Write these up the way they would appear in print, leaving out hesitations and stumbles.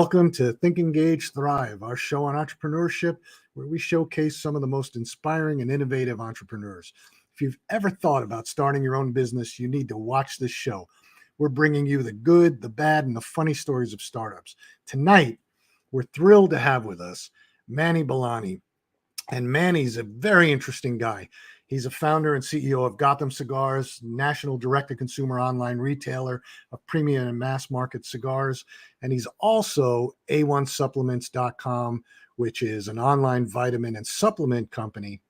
Welcome to Think, Engage, Thrive, our show on entrepreneurship, where we showcase some of the most inspiring and innovative entrepreneurs. If you've ever thought about starting your own business, you need to watch this show. We're bringing you the good, the bad, and the funny stories of startups. Tonight, we're thrilled to have with us Manny Balani. And Manny's a very interesting guy. He's a founder and CEO of Gotham Cigars, national direct-to-consumer online retailer of premium and mass market cigars. And he's also A1supplements.com, which is an online vitamin and supplement company,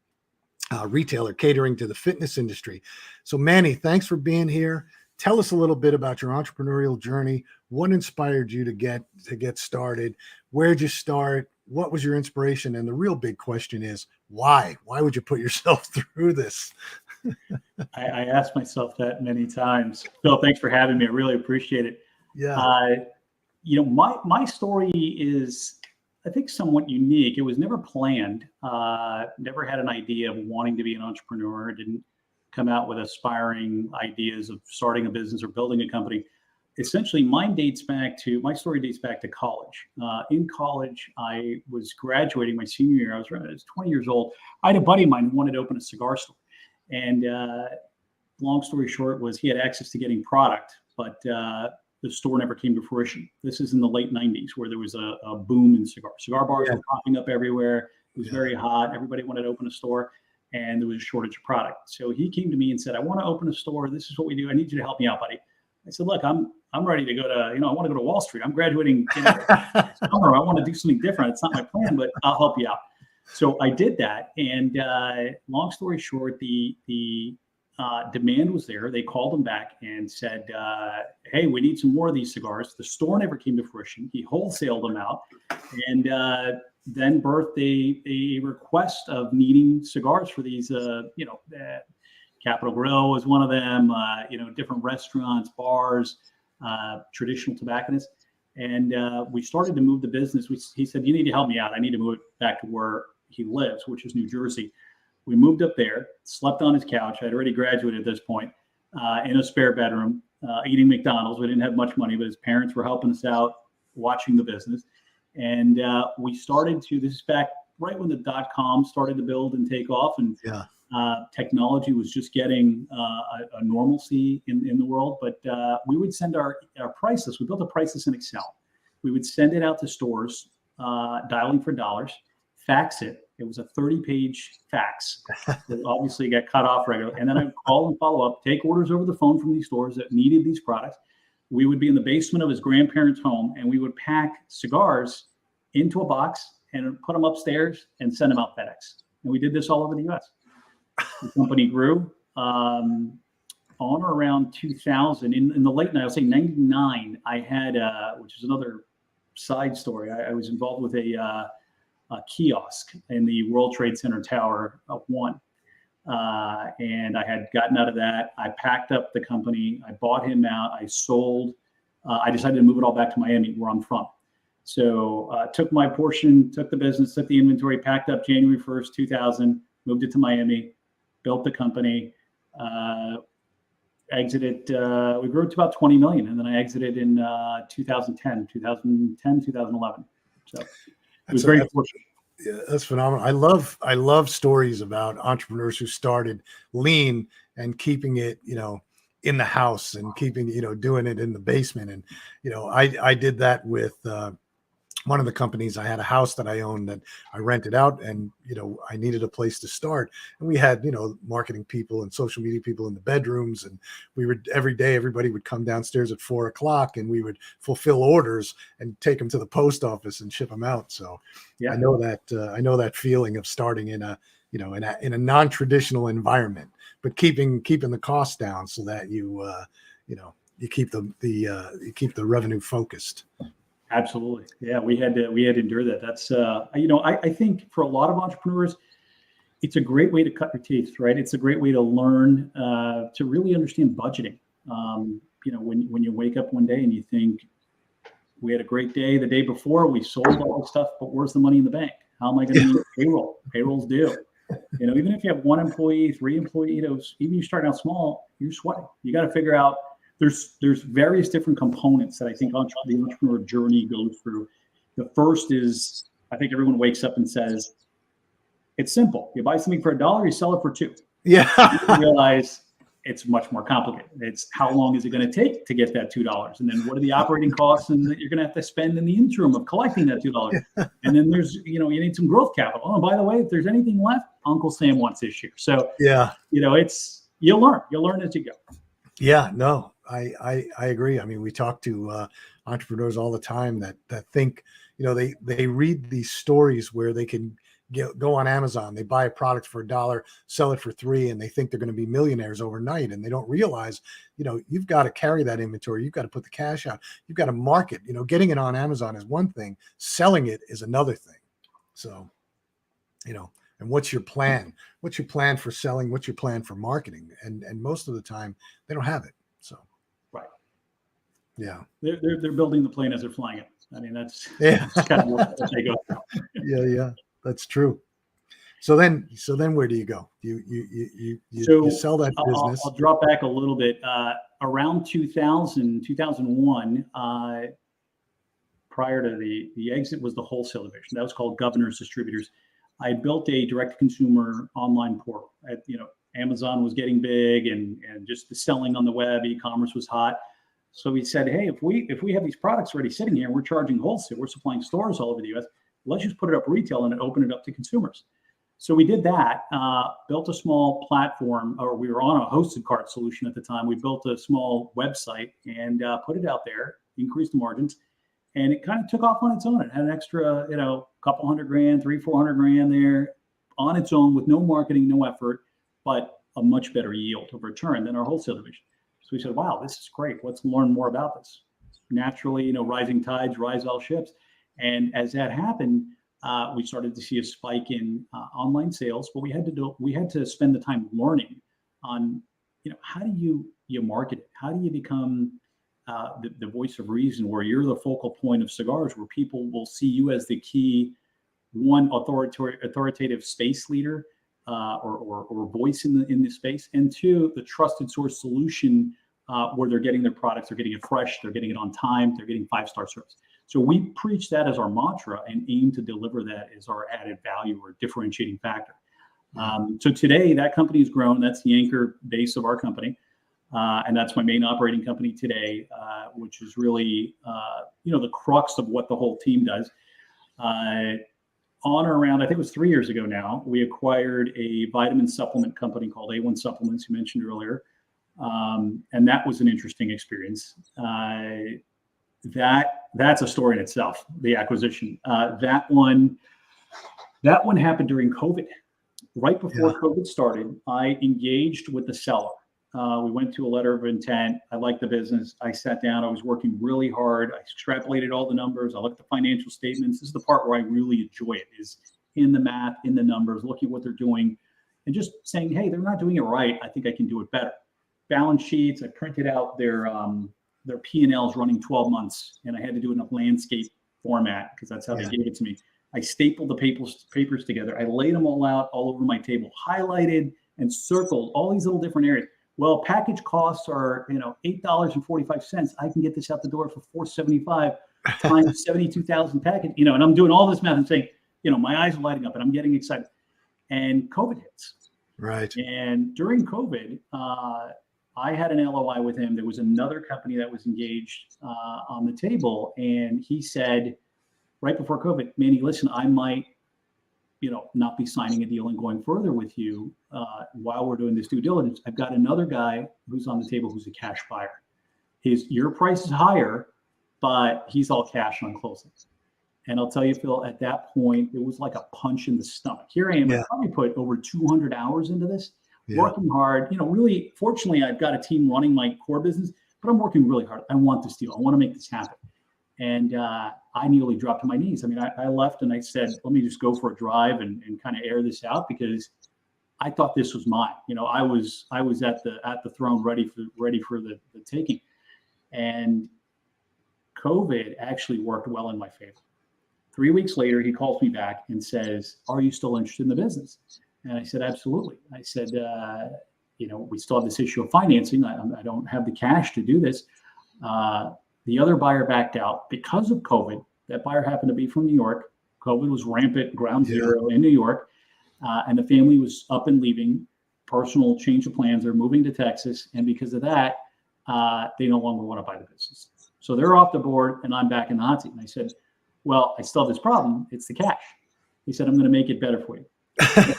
retailer catering to the fitness industry. So Manny, thanks for being here. Tell us a little bit about your entrepreneurial journey. What inspired you to get started? Where'd you start? What was your inspiration? And the real big question is, why? Why would you put yourself through this? I asked myself that many times. Phil, thanks for having me. I really appreciate it. Yeah. My story is, I think, somewhat unique. It was never planned. Never had an idea of wanting to be an entrepreneur. Didn't come out with aspiring ideas of starting a business or building a company. Essentially, my story dates back to college. In college, I was graduating my senior year. I was 20 years old. I had a buddy of mine who wanted to open a cigar store. And long story short was he had access to getting product, but the store never came to fruition. This is in the late 90s where there was a boom in cigars. Cigar bars were popping up everywhere. It was very hot. Everybody wanted to open a store, and there was a shortage of product. So he came to me and said, I want to open a store. This is what we do. I need you to help me out, buddy. I said, look, I'm ready to go to, I want to go to Wall Street. I'm graduating summer. I want to do something different. It's not my plan, but I'll help you out. So I did that. And long story short, the demand was there. They called him back and said, hey, we need some more of these cigars. The store never came to fruition. He wholesaled them out and then birthed a request of needing cigars for these, Capitol Grill was one of them, different restaurants, bars, traditional tobacconists. And we started to move the business. He said, you need to help me out. I need to move it back to where he lives, which is New Jersey. We moved up there, slept on his couch. I'd already graduated at this point, in a spare bedroom, eating McDonald's. We didn't have much money, but his parents were helping us out, watching the business. And we started this is back right when the .com started to build and take off. And technology was just getting a normalcy in the world, but we would send our price list. We built a price list in Excel. We would send it out to stores, dialing for dollars, fax it. It was a 30-page fax that obviously got cut off regularly. And then I'd call and follow up, take orders over the phone from these stores that needed these products. We would be in the basement of his grandparents' home, and we would pack cigars into a box and put them upstairs and send them out FedEx. And we did this all over the U.S. The company grew on or around 2000. In the late 90s, I would say 99, I had, which is another side story. I was involved with a kiosk in the World Trade Center Tower of One. And I had gotten out of that. I packed up the company. I bought him out. I sold. I decided to move it all back to Miami, where I'm from. So took my portion, took the business, took the inventory, packed up January 1st, 2000, moved it to Miami, built the company, exited. We grew to about 20 million, and then I exited in 2010, 2011. So it was very fortunate. Yeah, that's phenomenal. I love stories about entrepreneurs who started lean and keeping it, in the house and keeping, doing it in the basement. And, I did that with one of the companies. I had a house that I owned that I rented out, and, I needed a place to start. And we had, marketing people and social media people in the bedrooms. And every day, everybody would come downstairs at 4:00 and we would fulfill orders and take them to the post office and ship them out. So yeah, I know that feeling of starting in a non-traditional environment, but keeping the costs down so that you keep the revenue focused. Absolutely. Yeah, we had to endure that. That's I think for a lot of entrepreneurs, it's a great way to cut your teeth, right? It's a great way to learn to really understand budgeting. When you wake up one day and you think, we had a great day the day before, we sold all the stuff, but where's the money in the bank? How am I going to meet payroll? Payroll's due. Even if you have 1 employee, 3 employees, even you start out small, you're sweating. You got to figure out. There's various different components that I think the entrepreneur journey goes through, The first is, I think everyone wakes up and says, it's simple. You buy something for $1, you sell it for $2. Yeah. You realize it's much more complicated. It's how long is it going to take to get that $2? And then what are the operating costs and that you're going to have to spend in the interim of collecting that $2? And then there's, you need some growth capital. Oh, by the way, if there's anything left, Uncle Sam wants this year. So, yeah, you'll learn as you go. Yeah, no, I agree. I mean, we talk to entrepreneurs all the time that think, they read these stories where they can go on Amazon, they buy a product for $1, sell it for $3, and they think they're going to be millionaires overnight. And they don't realize, you've got to carry that inventory. You've got to put the cash out. You've got to market. Getting it on Amazon is one thing. Selling it is another thing. So, and what's your plan? What's your plan for selling? What's your plan for marketing? And most of the time they don't have it. So, right. Yeah. They're building the plane as they're flying it. I mean, that's kind of what they go through. Yeah. That's true. So then where do you go? You sell that business. I'll drop back a little bit. Around 2001, prior to the exit was the wholesale division. That was called Governor's Distributors. I built a direct-to-consumer online portal. Amazon was getting big, and just the selling on the web, e-commerce was hot. So we said, hey, if we have these products already sitting here, and we're charging wholesale, we're supplying stores all over the U.S., let's just put it up retail and open it up to consumers. So we did that, built a small platform, or we were on a hosted cart solution at the time. We built a small website and put it out there, increased the margins, and it kind of took off on its own. It had an extra, couple $100,000, $300,000-400,000 there on its own with no marketing, no effort, but a much better yield of return than our wholesale division. So we said, wow, this is great. Let's learn more about this. Naturally, rising tides rise all ships. And as that happened, we started to see a spike in online sales. But we had to spend the time learning on, how do you market it? How do you become the voice of reason, where you're the focal point of cigars, where people will see you as the key, one, authoritative space leader or voice in the space, and two, the trusted source solution where they're getting their products, they're getting it fresh, they're getting it on time, they're getting 5-star service. So we preach that as our mantra and aim to deliver that as our added value or differentiating factor. So today that company has grown. That's the anchor base of our company. And that's my main operating company today, which is really, the crux of what the whole team does. On or around, I think it was 3 years ago now, we acquired a vitamin supplement company called A1 Supplements, you mentioned earlier. And that was an interesting experience. That's a story in itself, the acquisition. That one happened during COVID. Right before COVID started, I engaged with the seller. We went to a letter of intent. I liked the business. I sat down. I was working really hard. I extrapolated all the numbers. I looked at the financial statements. This is the part where I really enjoy it, is in the math, in the numbers, looking at what they're doing, and just saying, hey, they're not doing it right. I think I can do it better. Balance sheets. I printed out their P&Ls running 12 months, and I had to do it in a landscape format because that's how they gave it to me. I stapled the papers together. I laid them all out all over my table, highlighted and circled all these little different areas. Well, package costs are, $8.45. I can get this out the door for $4.75 times 72,000 package, and I'm doing all this math and saying, my eyes are lighting up and I'm getting excited. And COVID hits. Right. And during COVID, I had an LOI with him. There was another company that was engaged on the table. And he said, right before COVID, Manny, listen, I might, not be signing a deal and going further with you while we're doing this due diligence. I've got another guy who's on the table who's a cash buyer. Your price is higher, but he's all cash on closing. And I'll tell you, Phil, at that point, it was like a punch in the stomach. Here I am. I probably put over 200 hours into this, working hard. Really, fortunately, I've got a team running my core business, but I'm working really hard. I want this deal. I want to make this happen. And I nearly dropped to my knees. I mean, I left and I said, let me just go for a drive and kind of air this out, because I thought this was mine. I was at the throne ready for the taking. And COVID actually worked well in my favor. 3 weeks later, he calls me back and says, are you still interested in the business? And I said, absolutely. I said, we still have this issue of financing. I don't have the cash to do this. The other buyer backed out because of COVID. That buyer happened to be from New York. COVID was rampant, ground zero in New York. And the family was up and leaving, personal change of plans. They're moving to Texas. And because of that, they no longer want to buy the business. So they're off the board and I'm back in the hot seat. And I said, well, I still have this problem. It's the cash. He said, I'm going to make it better for you.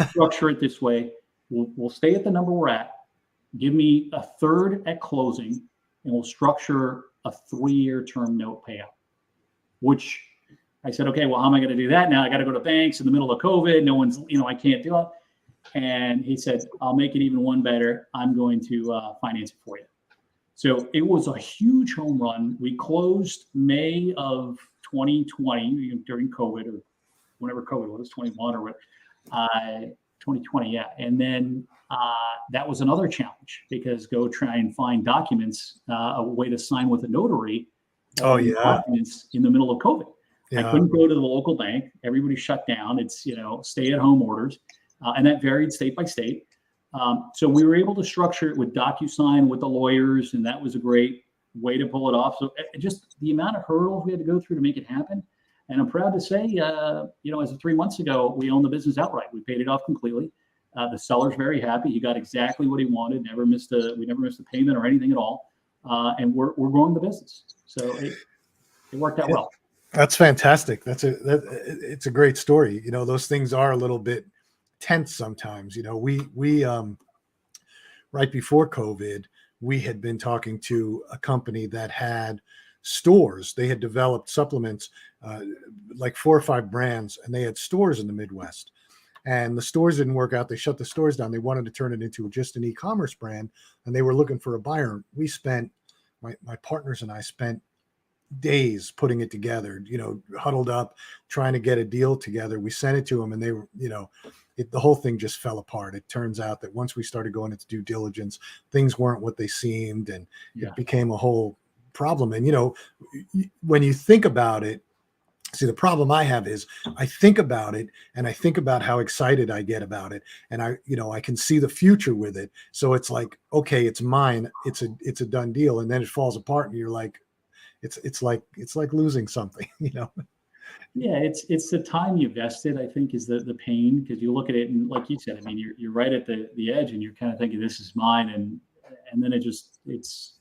Structure it this way. We'll stay at the number we're at. Give me a third at closing and we'll structure a 3-year term note payout, which I said, okay, well, how am I going to do that now? I got to go to banks in the middle of COVID. No one's, I can't do it. And he said, I'll make it even one better. I'm going to finance it for you. So it was a huge home run. We closed May of 2020 during COVID or whenever COVID was, 21 or what, 2020. Yeah. And then that was another challenge because go try and find documents, a way to sign with a notary. Documents in the middle of COVID. I couldn't go to the local bank. Everybody shut down. It's, stay-at-home orders. And that varied state by state. So we were able to structure it with DocuSign with the lawyers, and that was a great way to pull it off. So just the amount of hurdles we had to go through to make it happen. And I'm proud to say, as of 3 months ago, we own the business outright. We paid it off completely. The seller's very happy. He got exactly what he wanted. We never missed a payment or anything at all. And we're growing the business. So it worked out well. That's fantastic. It's a great story. Those things are a little bit tense sometimes. We right before COVID, we had been talking to a company that had stores. They had developed supplements, like 4 or 5 brands, and they had stores in the Midwest. And the stores didn't work out. They shut the stores down. They wanted to turn it into just an e-commerce brand, and they were looking for a buyer. We spent, my partners and I spent days putting it together, huddled up, trying to get a deal together. We sent it to them and they were, the whole thing just fell apart. It turns out that once we started going into due diligence, things weren't what they seemed, and it became a whole problem. And, when you think about it, see, the problem I have is I think about it and I think about how excited I get about it. And I can see the future with it. So it's like, okay, it's mine. It's a done deal. And then it falls apart and you're like, it's like losing something, Yeah, it's the time you vested, I think, is the pain, because you look at it and like you said, I mean, you're right at the edge and you're kind of thinking this is mine, and then it's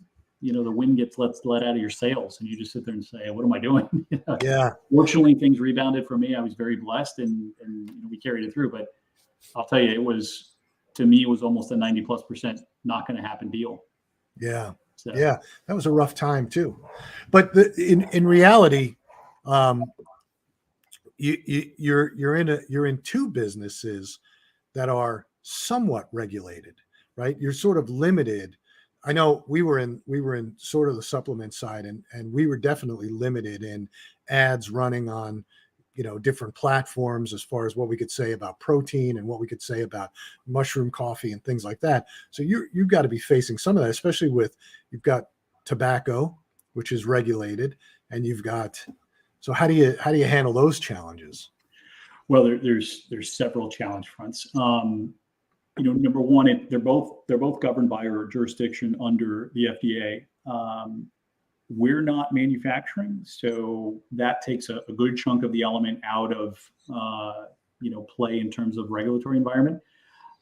the wind gets let out of your sails and you just sit there and say, what am I doing? Yeah. Fortunately, things rebounded for me. I was very blessed and we carried it through. But I'll tell you, it was almost a 90+% not going to happen deal. Yeah. So. Yeah, that was a rough time too. But in reality, you're in 2 businesses that are somewhat regulated, right? You're sort of limited. I know we were in sort of the supplement side, and we were definitely limited in ads running on different platforms as far as what we could say about protein and what we could say about mushroom coffee and things like that. So you've got to be facing some of that, especially you've got tobacco, which is regulated, and so how do you handle those challenges? Well, there's several challenge fronts. Number one, they're both governed by our jurisdiction under the FDA. We're not manufacturing, so that takes a good chunk of the element out of play in terms of regulatory environment.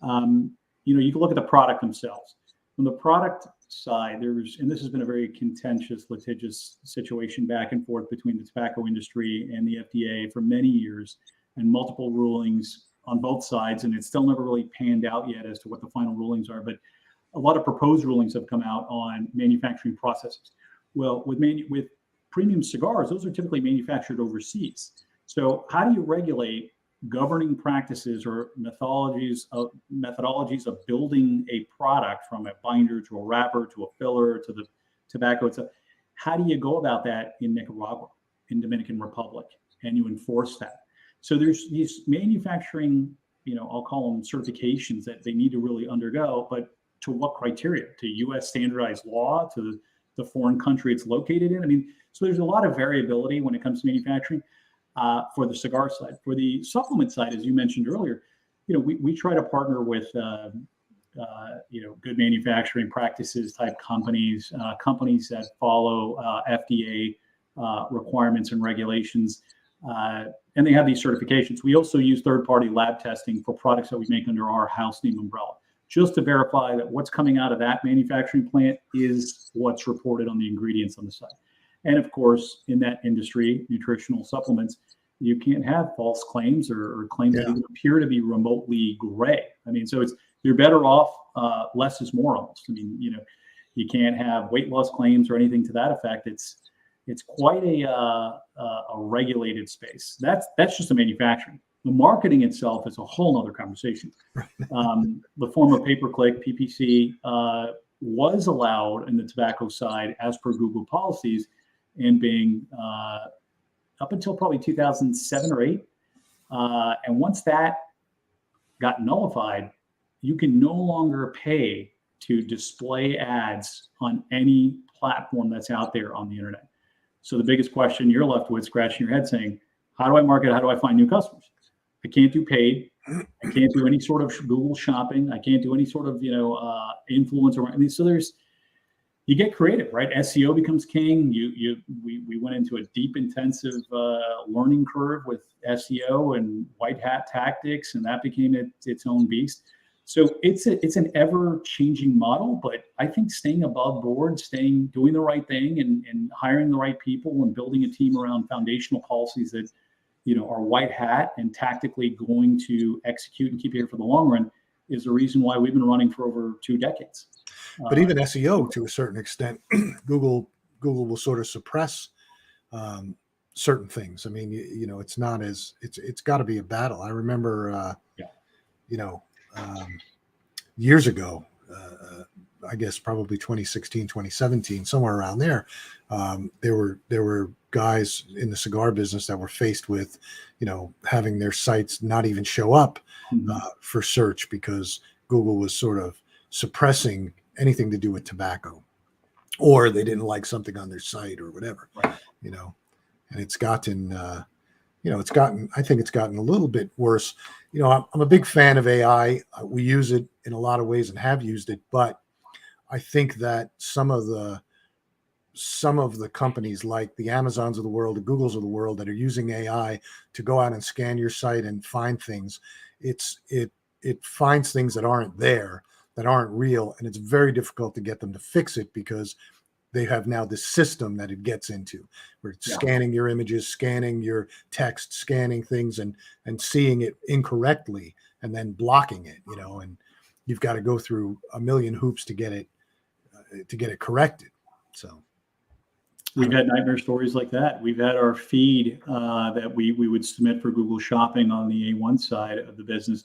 You can look at the product themselves. From the product side, and this has been a very contentious, litigious situation back and forth between the tobacco industry and the FDA for many years, and multiple rulings on both sides, and it's still never really panned out yet as to what the final rulings are. But a lot of proposed rulings have come out on manufacturing processes. Well, with premium cigars, those are typically manufactured overseas. So how do you regulate governing practices or methodologies of building a product from a binder to a wrapper to a filler to the tobacco itself? How do you go about that in Nicaragua, in Dominican Republic, and you enforce that? So there's these manufacturing, I'll call them certifications that they need to really undergo, but to what criteria? To U.S. standardized law, to the foreign country it's located in? I mean, so there's a lot of variability when it comes to manufacturing for the cigar side. For the supplement side, as you mentioned earlier, we try to partner with, good manufacturing practices type companies that follow FDA requirements and regulations. And they have these certifications. We also use third-party lab testing for products that we make under our house name umbrella, just to verify that what's coming out of that manufacturing plant is what's reported on the ingredients on the site. And of course, in that industry, nutritional supplements, you can't have false claims or claims that even appear to be remotely gray. I mean, so you're better off, less is more almost. I mean, you can't have weight loss claims or anything to that effect. It's quite a regulated space. That's just the manufacturing. The marketing itself is a whole other conversation. The form of pay-per-click, PPC, was allowed in the tobacco side as per Google policies, and being up until probably 2007 or 8. And once that got nullified, you can no longer pay to display ads on any platform that's out there on the internet. So the biggest question you're left with, scratching your head saying, how do I market? How do I find new customers? I can't do paid. I can't do any sort of Google shopping. I can't do any sort of, influencer. I mean, so you get creative, right? SEO becomes king. We went into a deep, intensive learning curve with SEO and white hat tactics, and that became its own beast. So it's an ever-changing model, but I think staying above board, doing the right thing, and hiring the right people, and building a team around foundational policies that are white hat and tactically going to execute and keep you here for the long run is the reason why we've been running for over 2 decades. But even SEO, to a certain extent, Google will sort of suppress certain things. I mean, it's not it's got to be a battle. I remember, years ago, I guess probably 2016, 2017, somewhere around there, there were guys in the cigar business that were faced with, having their sites not even show up for search because Google was sort of suppressing anything to do with tobacco, or they didn't like something on their site or whatever, right. And it's gotten, I think it's gotten a little bit worse. I'm a big fan of AI. We use it in a lot of ways and have used it, but I think that some of the companies like the Amazons of the world, the Googles of the world that are using AI to go out and scan your site and find things, it finds things that aren't there, that aren't real, and it's very difficult to get them to fix it because they have now this system that it gets into, where it's scanning your images, scanning your text, scanning things, and seeing it incorrectly and then blocking it, and you've got to go through a million hoops to get it corrected. So we've had nightmare stories like that. We've had our feed that we would submit for Google Shopping on the A1 side of the business.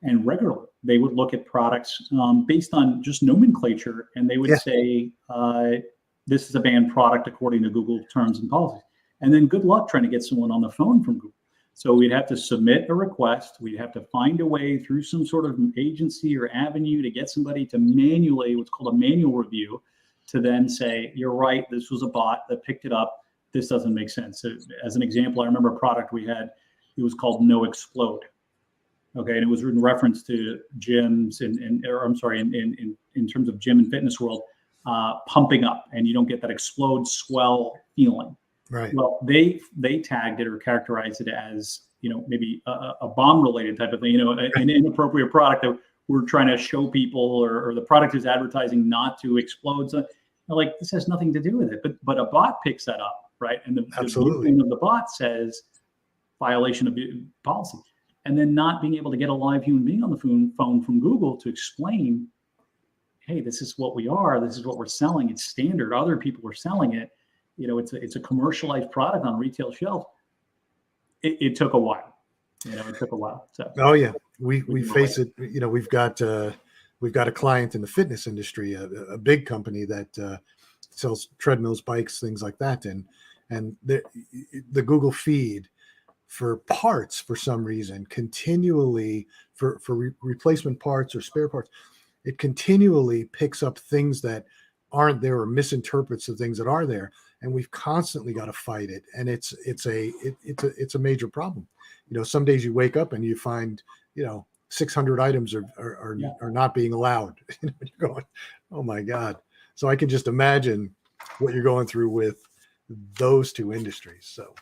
And regularly, they would look at products based on just nomenclature, and they would say, this is a banned product according to Google terms and policies. And then good luck trying to get someone on the phone from Google. So we'd have to submit a request. We'd have to find a way through some sort of agency or avenue to get somebody to manually, what's called a manual review, to then say, you're right, this was a bot that picked it up. This doesn't make sense. So as an example, I remember a product we had, it was called No Explode. Okay, and it was in reference to gyms in terms of gym and fitness world, pumping up, and you don't get that explode swell feeling. Right. Well, they tagged it or characterized it as maybe a bomb related type of thing. An inappropriate product that we're trying to show people, or the product is advertising not to explode. So, this has nothing to do with it. But a bot picks that up, right? And the viewpoint of the bot says violation of policy. And then not being able to get a live human being on the phone from Google to explain, hey, this is what we are. This is what we're selling. It's standard. Other people are selling it. It's a commercialized product on retail shelves. It took a while. It took a while. So. Oh yeah, we face it. We've got a client in the fitness industry, a big company that sells treadmills, bikes, things like that, and the Google feed for parts, for some reason, continually for replacement parts or spare parts, it continually picks up things that aren't there or misinterprets the things that are there, and we've constantly got to fight it. And it's a major problem. Some days you wake up and you find 600 items are not being allowed. You're going, oh my God. So I can just imagine what you're going through with those two industries. So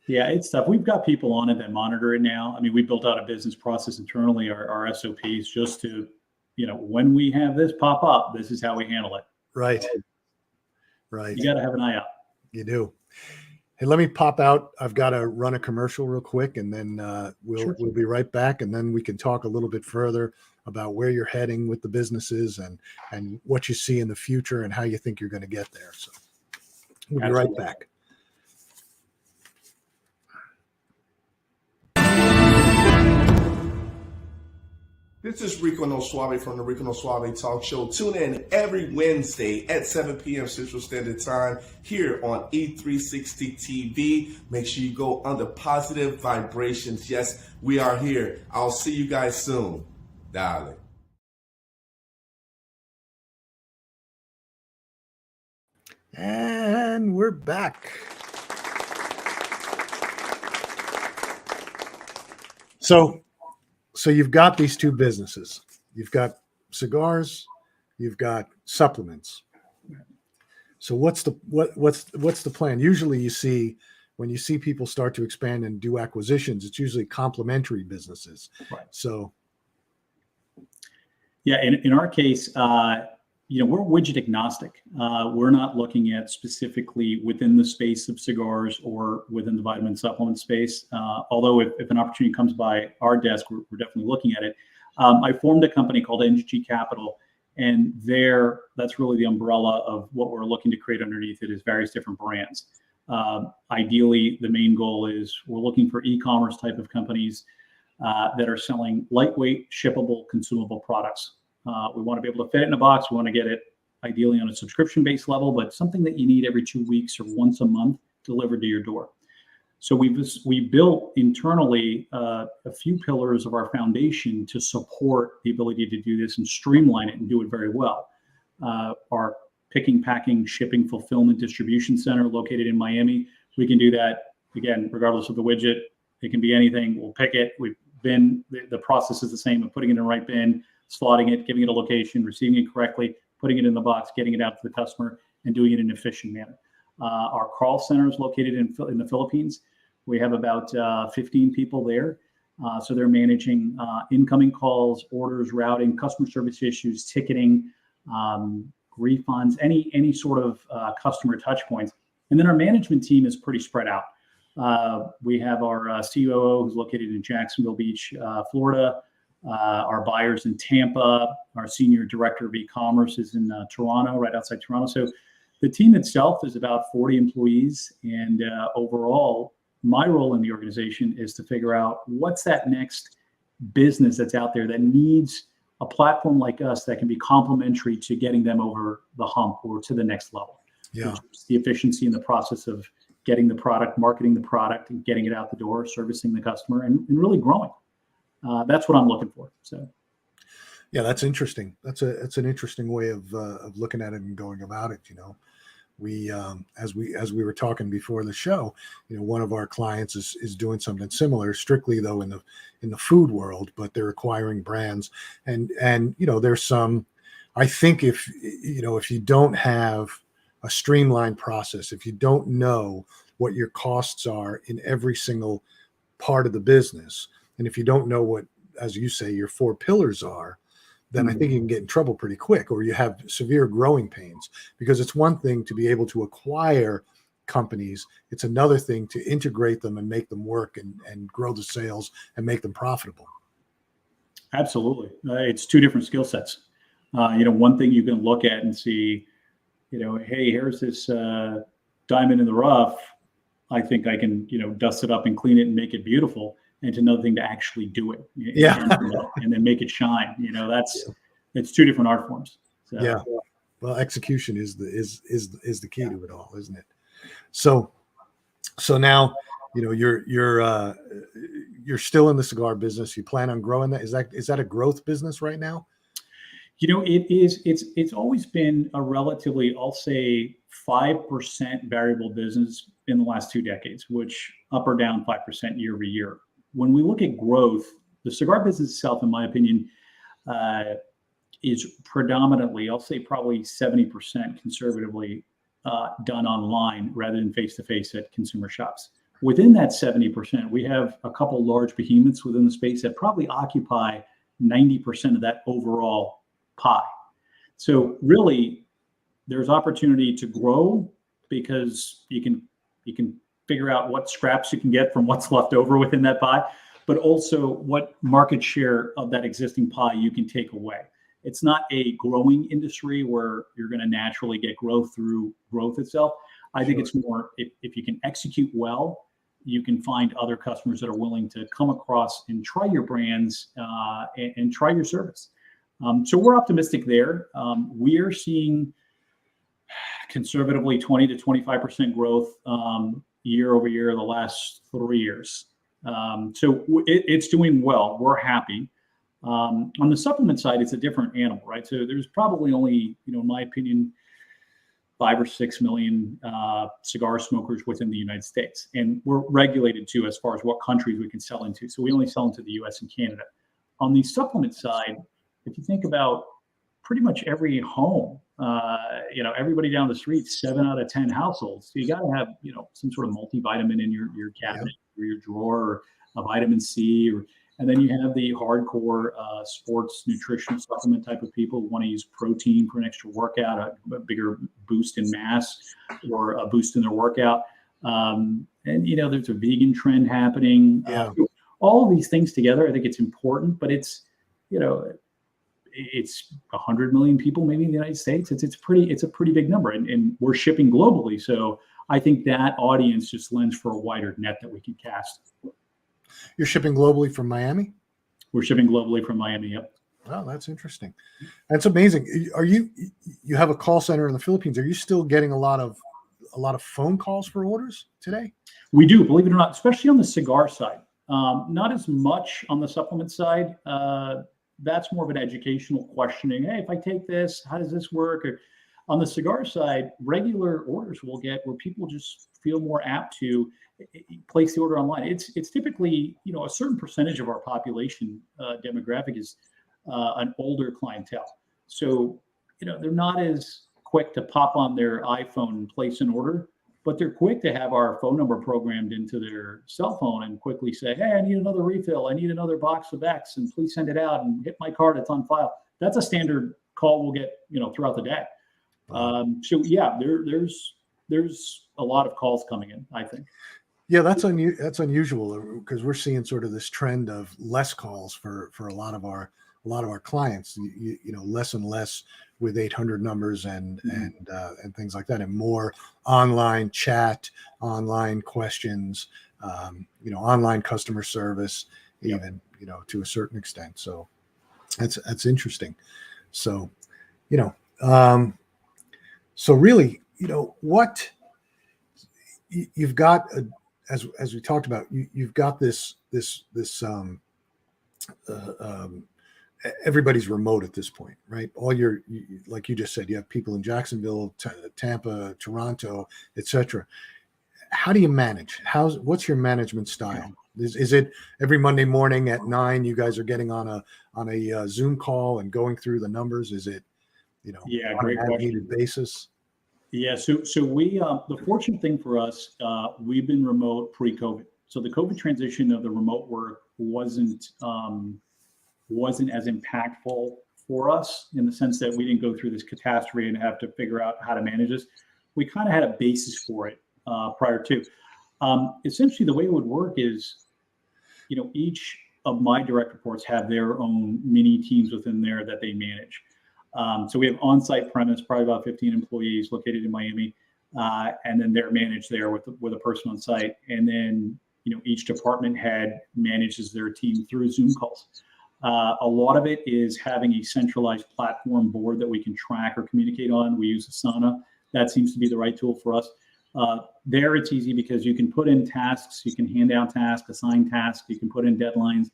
yeah, it's tough. We've got people on it that monitor it now. I mean, we built out a business process internally, our SOPs, just to, when we have this pop up, this is how we handle it. right. You got to have an eye out. You do. Hey, let me pop out. I've got to run a commercial real quick, and then we'll be right back, and then we can talk a little bit further about where you're heading with the businesses and what you see in the future and how you think you're going to get there. So we'll be right back. This is Rico No Suave from the Rico No Suave Talk Show. Tune in every Wednesday at 7 p.m. Central Standard Time here on E360 TV. Make sure you go under positive vibrations. Yes, we are here. I'll see you guys soon. Darling. And we're back. So you've got these two businesses. You've got cigars, you've got supplements. So what's the plan? Usually you see, when you see people start to expand and do acquisitions, it's usually complementary businesses. Right. So yeah, in our case, we're widget agnostic. We're not looking at specifically within the space of cigars or within the vitamin supplement space. Although if an opportunity comes by our desk, we're definitely looking at it. I formed a company called NGG Capital, and that's really the umbrella of what we're looking to create underneath it is various different brands. Ideally, the main goal is we're looking for e-commerce type of companies that are selling lightweight, shippable, consumable products. We want to be able to fit it in a box. We want to get it ideally on a subscription-based level, but something that you need every 2 weeks or once a month delivered to your door. So we built internally a few pillars of our foundation to support the ability to do this and streamline it and do it very well. Our picking, packing, shipping, fulfillment distribution center located in Miami. We can do that, again, regardless of the widget. It can be anything. We'll pick it. The process is the same of putting it in the right bin, slotting it, giving it a location, receiving it correctly, putting it in the box, getting it out to the customer, and doing it in an efficient manner. Our call center is located in the Philippines. We have about 15 people there. So they're managing incoming calls, orders, routing, customer service issues, ticketing, refunds, any sort of customer touch points. And then our management team is pretty spread out. We have our COO who's located in Jacksonville Beach, Florida. Our buyers in Tampa. Our senior director of e-commerce is in Toronto, right outside Toronto. So the team itself is about 40 employees. And overall, my role in the organization is to figure out what's that next business that's out there that needs a platform like us that can be complementary to getting them over the hump or to the next level. Yeah, the efficiency in the process of getting the product, marketing the product, and getting it out the door, servicing the customer, and really growing. That's what I'm looking for. So, yeah, that's interesting. That's an interesting way of looking at it and going about it. We as we were talking before the show, one of our clients is doing something similar, strictly though in the food world, but they're acquiring brands, and there's some. I think if you don't have a streamlined process, if you don't know what your costs are in every single part of the business, and if you don't know what, as you say, your 4 pillars are, then I think you can get in trouble pretty quick, or you have severe growing pains, because it's one thing to be able to acquire companies. It's another thing to integrate them and make them work and grow the sales and make them profitable. Absolutely. It's 2 different skill sets. One thing you can look at and see, hey, here's this diamond in the rough. I think I can, dust it up and clean it and make it beautiful. And it's another thing to actually do it, and then make it shine. It's 2 different art forms. So. Yeah, well, execution is the key to it all, isn't it? So now, you're still in the cigar business. You plan on growing that? Is that a growth business right now? It is. It's always been a relatively, I'll say, 5% variable business in the last 2 decades, which up or down 5% year over year. When we look at growth, the cigar business itself, in my opinion, is predominantly, I'll say probably 70% conservatively, done online rather than face-to-face at consumer shops. Within that 70%, we have a couple large behemoths within the space that probably occupy 90% of that overall pie. So really, there's opportunity to grow because you can figure out what scraps you can get from what's left over within that pie, but also what market share of that existing pie you can take away. It's not a growing industry where you're going to naturally get growth through growth itself. I think it's more if you can execute well, you can find other customers that are willing to come across and try your brands and try your service. So we're optimistic there. We are seeing conservatively 20 to 25% growth year over year the last 3 years. So it's doing well. We're happy. On the supplement side, it's a different animal, right? So there's probably only, in my opinion, 5 or 6 million cigar smokers within the United States. And we're regulated too as far as what countries we can sell into. So we only sell into the US and Canada. On the supplement side, if you think about pretty much every home, everybody down the street, 7 out of 10 households. So you got to have, some sort of multivitamin in your cabinet or your drawer, or a vitamin C, and then you have the hardcore sports nutritional supplement type of people who want to use protein for an extra workout, a bigger boost in mass or a boost in their workout. And, there's a vegan trend happening. All of these things together, I think it's important, but it's 100 million people maybe in the United States. It's a pretty big number, and we're shipping globally. So I think that audience just lends for a wider net that we can cast. You're shipping globally from Miami? We're shipping globally from Miami. Yep. Wow, that's interesting. That's amazing. You have a call center in the Philippines. Are you still getting a lot of phone calls for orders today? We do, believe it or not, especially on the cigar side. Not as much on the supplement side. That's more of an educational questioning. Hey, if I take this, how does this work? Or on the cigar side, regular orders we'll get where people just feel more apt to place the order online. It's typically, a certain percentage of our population demographic is an older clientele. So, they're not as quick to pop on their iPhone and place an order, but they're quick to have our phone number programmed into their cell phone and quickly say, hey, I need another refill. I need another box of X, and please send it out and hit my card. It's on file. That's a standard call we'll get, throughout the day. So yeah, there's a lot of calls coming in, I think. Yeah, that's unusual because we're seeing sort of this trend of less calls for a lot of our clients. Less and less with 800 numbers and things like that, and more online chat, online questions, online customer service, even to a certain extent. So that's interesting. So so really, what you've got. As we talked about, you've got this everybody's remote at this point, right? Like you just said, you have people in Jacksonville, Tampa, Toronto, etc. How do you manage? What's your management style? Is it every Monday morning at 9 you guys are getting on a Zoom call and going through the numbers? Is it great on a question. needed basis? Yeah, so we the fortunate thing for us, we've been remote pre-COVID. So the COVID transition of the remote work wasn't as impactful for us in the sense that we didn't go through this catastrophe and have to figure out how to manage this. We kind of had a basis for it prior to. Essentially, the way it would work is, each of my direct reports have their own mini teams within there that they manage. So we have on-site premise, probably about 15 employees located in Miami, and then they're managed there with a person on site. And then, each department head manages their team through Zoom calls. A lot of it is having a centralized platform board that we can track or communicate on. We use Asana. That seems to be the right tool for us. There, it's easy because you can put in tasks, you can hand out tasks, assign tasks, you can put in deadlines,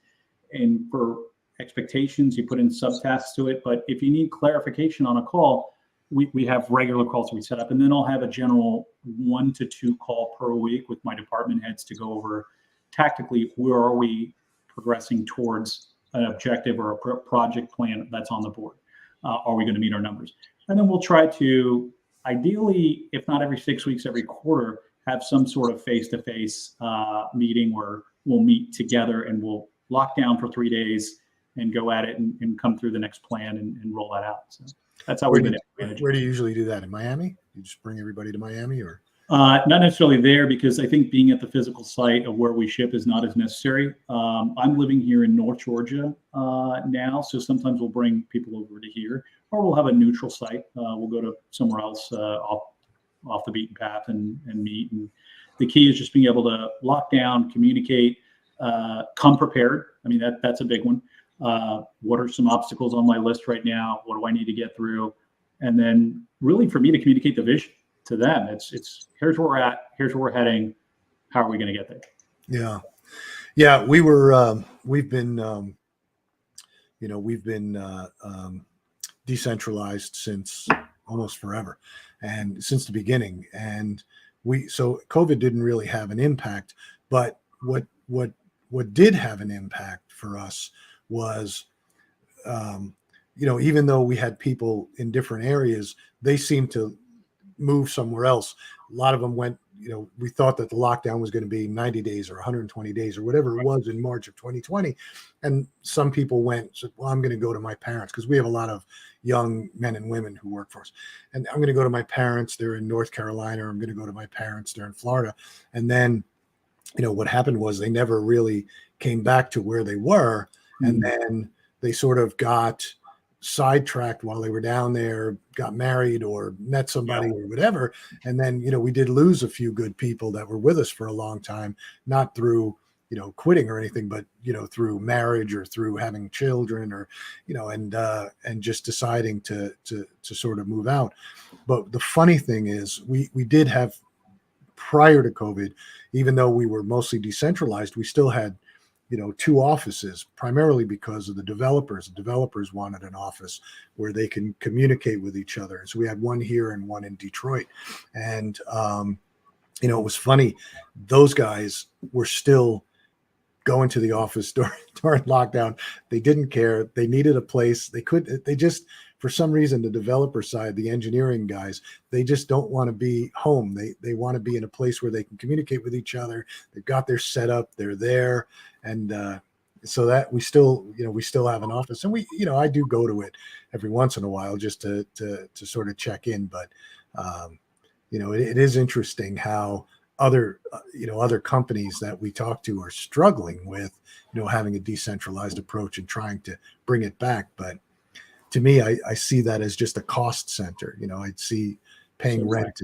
and for expectations, you put in subtasks to it. But if you need clarification on a call, we have regular calls we set up, and then I'll have a general 1 to 2 call per week with my department heads to go over tactically where are we progressing towards an objective or a project plan that's on the board. Are we going to meet our numbers? And then we'll try to ideally, if not every 6 weeks, every quarter, have some sort of face-to-face meeting where we'll meet together and we'll lock down for 3 days and go at it and come through the next plan and roll that out. So that's how we've been managing. Where do you usually do that? In Miami? You just bring everybody to Miami, or? Not necessarily there, because I think being at the physical site of where we ship is not as necessary. I'm living here in North Georgia now, so sometimes we'll bring people over to here, or we'll have a neutral site. We'll go to somewhere else off the beaten path and meet. And the key is just being able to lock down, communicate, come prepared. I mean, that's a big one. What are some obstacles on my list right now? What do I need to get through? And then really for me to communicate the vision to them. It's here's where we're at, here's where we're heading. How are we going to get there? Yeah. Yeah. We've been decentralized since almost forever, and since the beginning. And so COVID didn't really have an impact, but what did have an impact for us was, even though we had people in different areas, they seemed to move somewhere else. A lot of them went, we thought that the lockdown was going to be 90 days or 120 days or whatever it was in March of 2020. And some people said, well, I'm going to go to my parents, because we have a lot of young men and women who work for us. And I'm going to go to my parents. They're in North Carolina. I'm going to go to my parents. They're in Florida. And then, what happened was they never really came back to where they were. And then they sort of got sidetracked while they were down there, got married or met somebody or whatever. And then, we did lose a few good people that were with us for a long time, not through, quitting or anything, but, through marriage or through having children or, and just deciding to sort of move out. But the funny thing is we did have, prior to COVID, even though we were mostly decentralized, we still had, 2 offices, primarily because of the developers. The developers wanted an office where they can communicate with each other. So we had one here and one in Detroit. And, it was funny. Those guys were still going to the office during lockdown. They didn't care. They needed a place. They just, for some reason, the developer side, the engineering guys, they just don't want to be home. They want to be in a place where they can communicate with each other. They've got their setup. They're there. And so that we still have an office, and I do go to it every once in a while just to sort of check in. But, it is interesting how other companies that we talk to are struggling with, having a decentralized approach and trying to bring it back. But to me, I see that as just a cost center. I'd see paying rent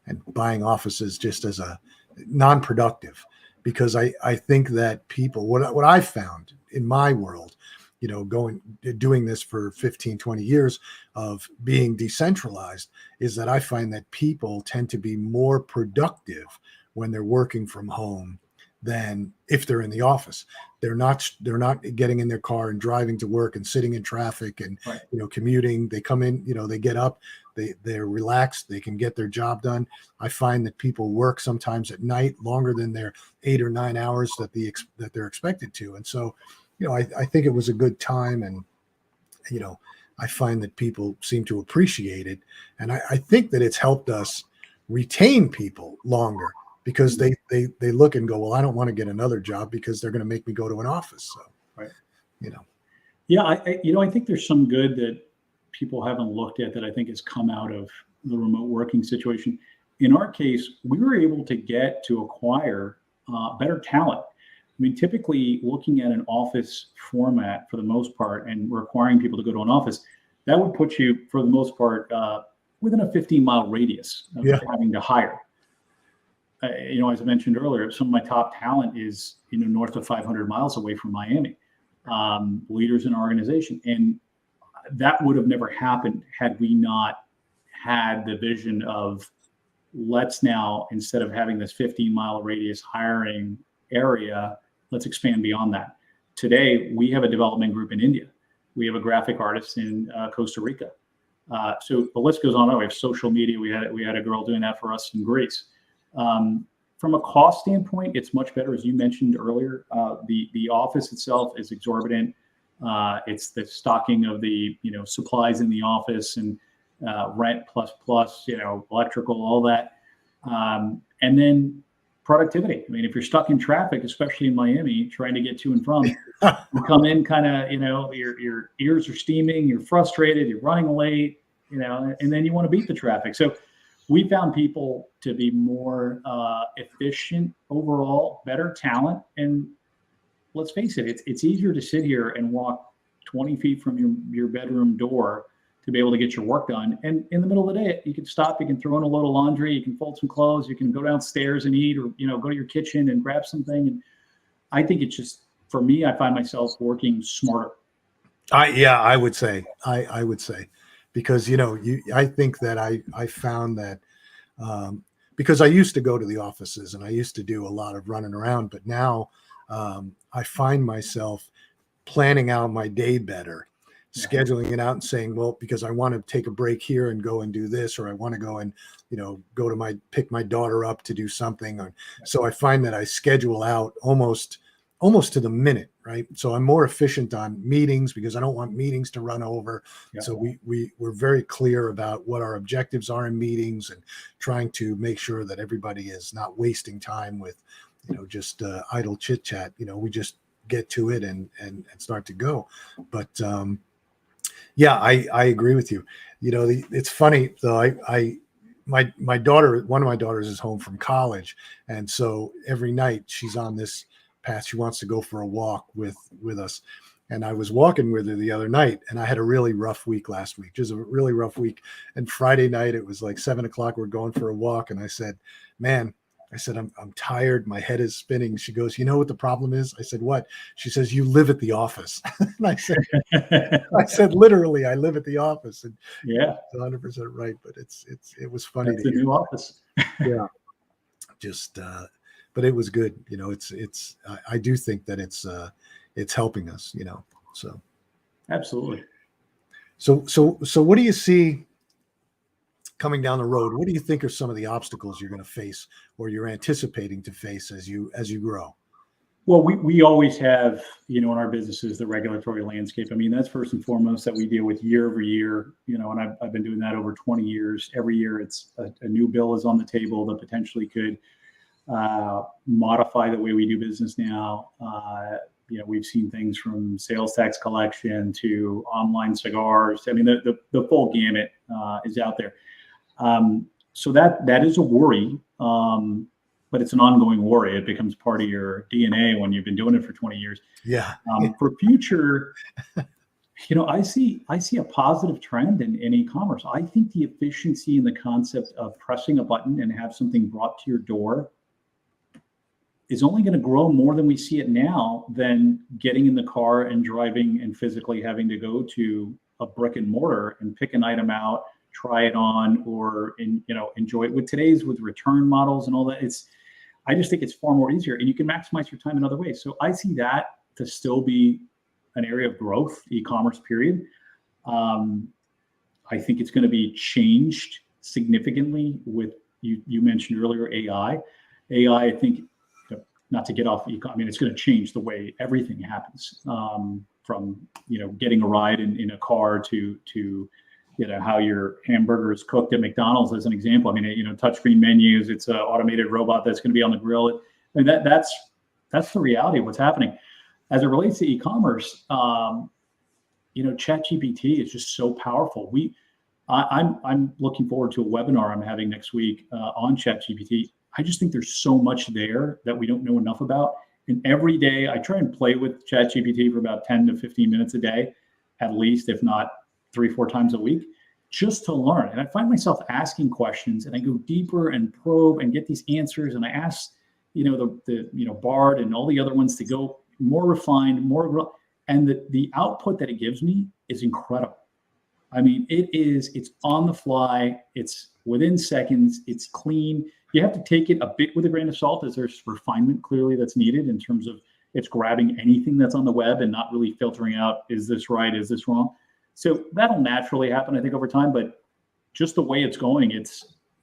and buying offices just as a non-productive, because I think that people, what I've found in my world, doing this for 15, 20 years of being decentralized, is that I find that people tend to be more productive when they're working from home than if they're in the office. They're not getting in their car and driving to work and sitting in traffic and, commuting. They come in, they get up, they're relaxed, they can get their job done. I find that people work sometimes at night longer than their 8 or 9 hours that they're expected to. And so, I think it was a good time, and, I find that people seem to appreciate it. And I think that it's helped us retain people longer, because they look and go, well, I don't want to get another job because they're going to make me go to an office. So, Yeah, I think there's some good that people haven't looked at that I think has come out of the remote working situation. In our case, we were able to acquire better talent. I mean, typically looking at an office format for the most part and requiring people to go to an office, that would put you, for the most part, within a 15-mile radius of having to hire. As I mentioned earlier, some of my top talent is, north of 500 miles away from Miami, leaders in our organization. And that would have never happened had we not had the vision of, let's now, instead of having this 15-mile radius hiring area, let's expand beyond that. Today, we have a development group in India. We have a graphic artist in Costa Rica. So the list goes on. We have social media. We had a girl doing that for us in Greece. From a cost standpoint, it's much better. As you mentioned earlier, the office itself is exorbitant. It's the stocking of the supplies in the office, and rent plus, electrical, all that. And then productivity. I mean, if you're stuck in traffic, especially in Miami, trying to get to and from, you come in kind of, your ears are steaming, you're frustrated, you're running late, and then you want to beat the traffic. So we found people to be more efficient overall, better talent. And let's face it, it's easier to sit here and walk 20 feet from your bedroom door to be able to get your work done. And in the middle of the day, you can stop, you can throw in a load of laundry, you can fold some clothes, you can go downstairs and eat, or, go to your kitchen and grab something. And I think it's just, for me, I find myself working smarter. I would say, because, I think that I found that, because I used to go to the offices and I used to do a lot of running around, but now I find myself planning out my day better, scheduling it out and saying, well, because I want to take a break here and go and do this, or I want to go and, go to pick my daughter up to do something. So I find that I schedule out almost to the minute, right? So I'm more efficient on meetings because I don't want meetings to run over. Yeah. So we're very clear about what our objectives are in meetings and trying to make sure that everybody is not wasting time with, just idle chit chat. We just get to it and start to go. But I agree with you. It's funny though. My daughter, one of my daughters is home from college. And so every night she's on this path. She wants to go for a walk with us. And I was walking with her the other night, and I had a really rough week last week, just a really rough week. And Friday night, it was like 7:00. We're going for a walk. And I said, I'm tired. My head is spinning. She goes, you know what the problem is? I said, what? She says, you live at the office. And I said, literally, I live at the office. And yeah, it's 100% right. But it was funny. That's the new office. Yeah. But it was good. I do think that it's helping us, so. Absolutely. So what do you see coming down the road? What do you think are some of the obstacles you're going to face or you're anticipating to face as you grow? Well, we always have, in our businesses, the regulatory landscape. I mean, that's first and foremost that we deal with year over year, and I've been doing that over 20 years. Every year it's a new bill is on the table that potentially could modify the way we do business now. We've seen things from sales tax collection to online cigars. I mean, the full gamut is out there. So that is a worry, but it's an ongoing worry. It becomes part of your DNA when you've been doing it for 20 years. Yeah. For future, I see a positive trend in e-commerce. I think the efficiency and the concept of pressing a button and have something brought to your door is only going to grow more than we see it now than getting in the car and driving and physically having to go to a brick and mortar and pick an item out, try it on, or enjoy it. With return models and all that, I just think it's far more easier, and you can maximize your time in other ways. So I see that to still be an area of growth, e-commerce period. I think it's going to be changed significantly with you mentioned earlier, AI, I think, not to get off, it's going to change the way everything happens, from, getting a ride in a car to how your hamburger is cooked at McDonald's, as an example. Touchscreen menus, it's an automated robot that's going to be on the grill. And that's the reality of what's happening. As it relates to e-commerce, ChatGPT is just so powerful. I'm looking forward to a webinar I'm having next week on ChatGPT. I just think there's so much there that we don't know enough about. And every day I try and play with ChatGPT for about 10 to 15 minutes a day, at least, if not 3-4 times a week, just to learn. And I find myself asking questions, and I go deeper and probe and get these answers. And I ask, the Bard and all the other ones to go more refined, and the output that it gives me is incredible. It's on the fly. It's within seconds. It's clean. You have to take it a bit with a grain of salt, as there's refinement clearly that's needed in terms of it's grabbing anything that's on the web and not really filtering out, is this right? Is this wrong? So that'll naturally happen, I think, over time. But just the way it's going,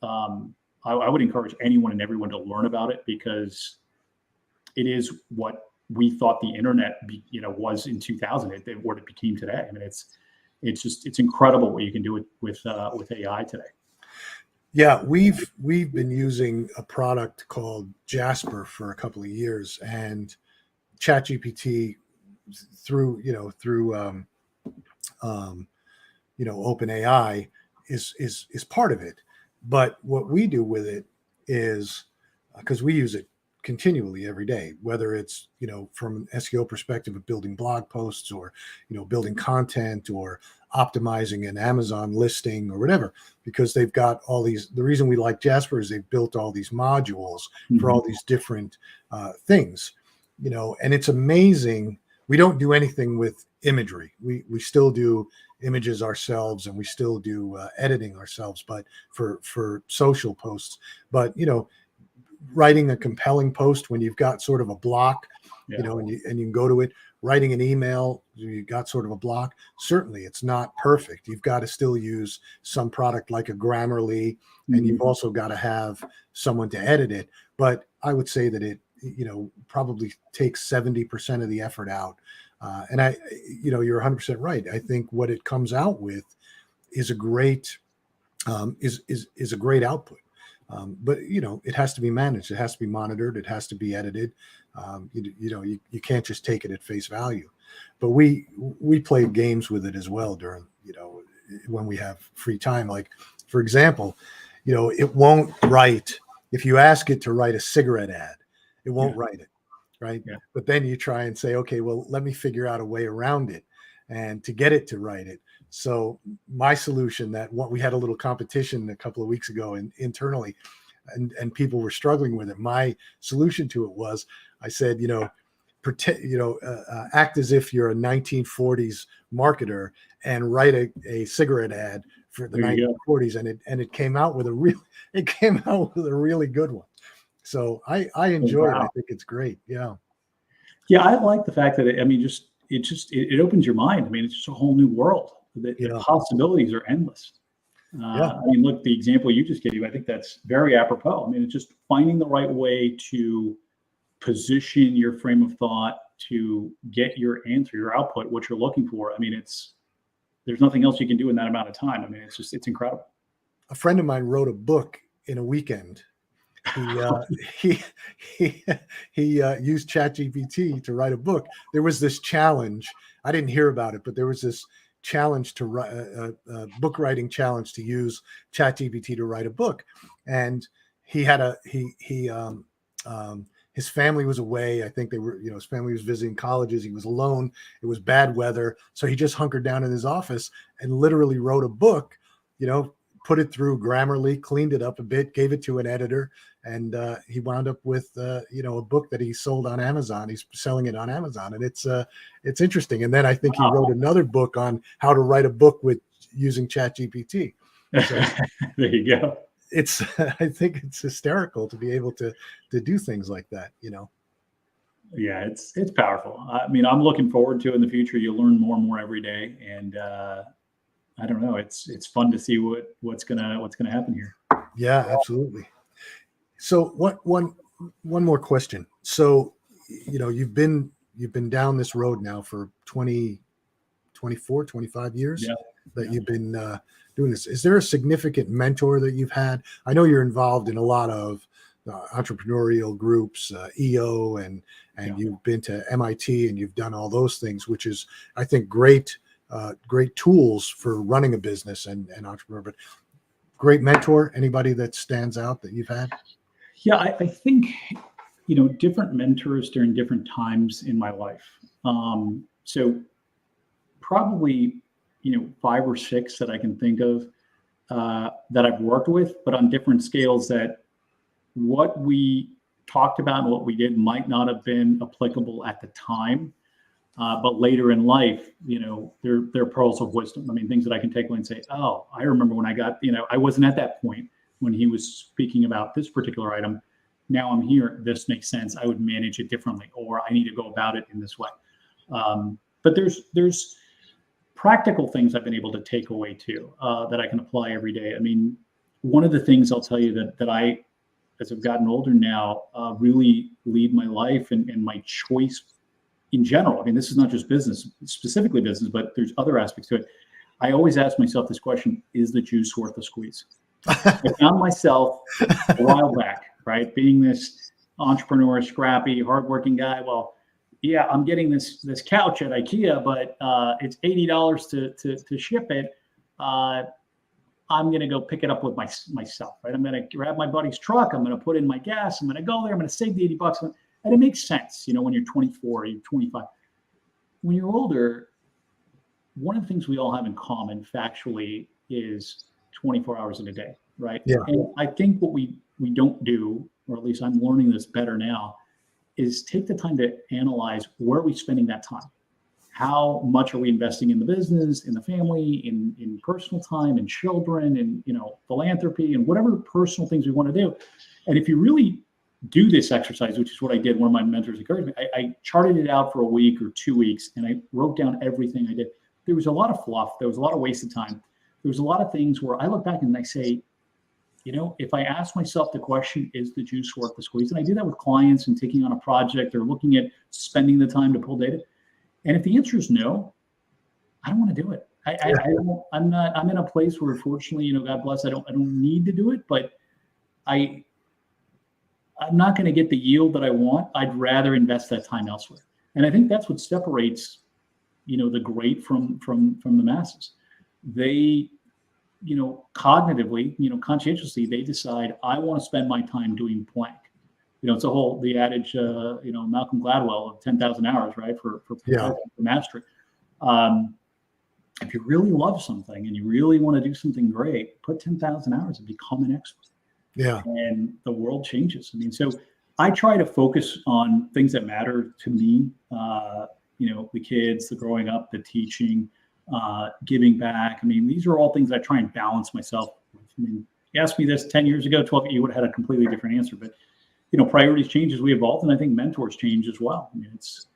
I would encourage anyone and everyone to learn about it, because it is what we thought the internet, was in 2000, what it became today. it's incredible what you can do with AI today. Yeah, we've been using a product called Jasper for a couple of years, and ChatGPT through OpenAI is part of it. But what we do with it is, because we use it continually every day, whether it's, from an SEO perspective of building blog posts, or, building content, or optimizing an Amazon listing or whatever, because they've got all these, the reason we like Jasper is they've built all these modules for all these different things, and it's amazing. We don't do anything with imagery. We still do images ourselves, and we still do editing ourselves, but for social posts. But writing a compelling post when you've got sort of a block, and you can go to it. Writing an email, you got sort of a block. Certainly, it's not perfect. You've got to still use some product like a Grammarly, and you've also got to have someone to edit it. But I would say that it, probably takes 70% of the effort out. And you're 100% right. I think what it comes out with is a great is a great output. But it has to be managed. It has to be monitored. It has to be edited. You can't just take it at face value. But we play games with it as well during when we have free time. Like, for example, it won't write, if you ask it to write a cigarette ad, it won't write it, right? Yeah. But then you try and say, okay, well, let me figure out a way around it and to get it to write it. So my solution, that what we had a little competition a couple of weeks ago internally, and people were struggling with it. My solution to it was, I said, act as if you're a 1940s marketer and write a cigarette ad for the 1940s, and it came out with a really good one. So I enjoy it. I think it's great. Yeah. Yeah, I like the fact that it opens your mind. I mean, it's just a whole new world. The possibilities are endless. I mean, look, the example you just gave, I think that's very apropos. I mean, it's just finding the right way to position your frame of thought to get your answer, your output, what you're looking for. I mean, there's nothing else you can do in that amount of time. I mean, it's incredible. A friend of mine wrote a book in a weekend. He used ChatGPT to write a book. There was this challenge. I didn't hear about it, but there was this challenge to write a book writing challenge to use ChatGPT to write a book. And he had his family was away. I think his family was visiting colleges. He was alone. It was bad weather. So he just hunkered down in his office and literally wrote a book, put it through Grammarly, cleaned it up a bit, gave it to an editor, and he wound up with a book that he sold on Amazon. He's selling it on Amazon, and it's interesting. And then I think he wrote another book on how to write a book with using ChatGPT. So there you go. I think it's hysterical to be able to do things like that. Yeah, it's powerful. I mean, I'm looking forward to it in the future. You'll learn more and more every day, and I don't know. It's fun to see what's gonna happen here. Yeah, absolutely. So one more question. So, you've been down this road now for 24, 25 years that you've been doing this. Is there a significant mentor that you've had? I know you're involved in a lot of entrepreneurial groups, EO, and you've been to MIT and you've done all those things, which is, I think, great tools for running a business and entrepreneur. But great mentor, anybody that stands out that you've had? Yeah, I think, different mentors during different times in my life. So probably, 5 or 6 that I can think of that I've worked with, but on different scales, that what we talked about and what we did might not have been applicable at the time. But later in life, they're pearls of wisdom. I mean, things that I can take away and say, oh, I remember when I got, I wasn't at that point when he was speaking about this particular item. Now I'm here. This makes sense. I would manage it differently, or I need to go about it in this way. But there's practical things I've been able to take away too, that I can apply every day. I mean, one of the things I'll tell you that I, as I've gotten older now, really lead my life and my choice in general. I mean, this is not just business, specifically business, but there's other aspects to it. I always ask myself this question: is the juice worth the squeeze? I found myself a while back, right, being this entrepreneur, scrappy, hardworking guy. Well, yeah, I'm getting this couch at IKEA, but it's $80 to ship it. I'm going to go pick it up with myself, right? I'm going to grab my buddy's truck. I'm going to put in my gas. I'm going to go there. I'm going to save the $80. And it makes sense, when you're 24, you're 25. When you're older, one of the things we all have in common factually is 24 hours in a day, right? Yeah. And I think what we don't do, or at least I'm learning this better now, is take the time to analyze where are we spending that time? How much are we investing in the business, in the family, in personal time, in children, and philanthropy, and whatever personal things we want to do. And if you really do this exercise, which is what I did, one of my mentors encouraged me, I charted it out for a week or 2 weeks, and I wrote down everything I did. There was a lot of fluff. There was a lot of wasted time. There was a lot of things where I look back and I say, if I ask myself the question, is the juice worth the squeeze? And I do that with clients and taking on a project or looking at spending the time to pull data. And if the answer is no, I don't want to do it. I'm in a place where, fortunately, God bless, I don't need to do it, but I'm not going to get the yield that I want. I'd rather invest that time elsewhere. And I think that's what separates, the great from the masses. They, cognitively, conscientiously, they decide, I want to spend my time doing blank. It's the adage, Malcolm Gladwell of 10,000 hours, right? For mastery. If you really love something and you really want to do something great, put 10,000 hours and become an expert. Yeah. And the world changes. So I try to focus on things that matter to me, the kids, the growing up, the teaching, giving back. These are all things I try and balance myself with. You asked me this 10 years ago, 12, you would have had a completely different answer, but priorities change as we evolve, and I think mentors change as well. It's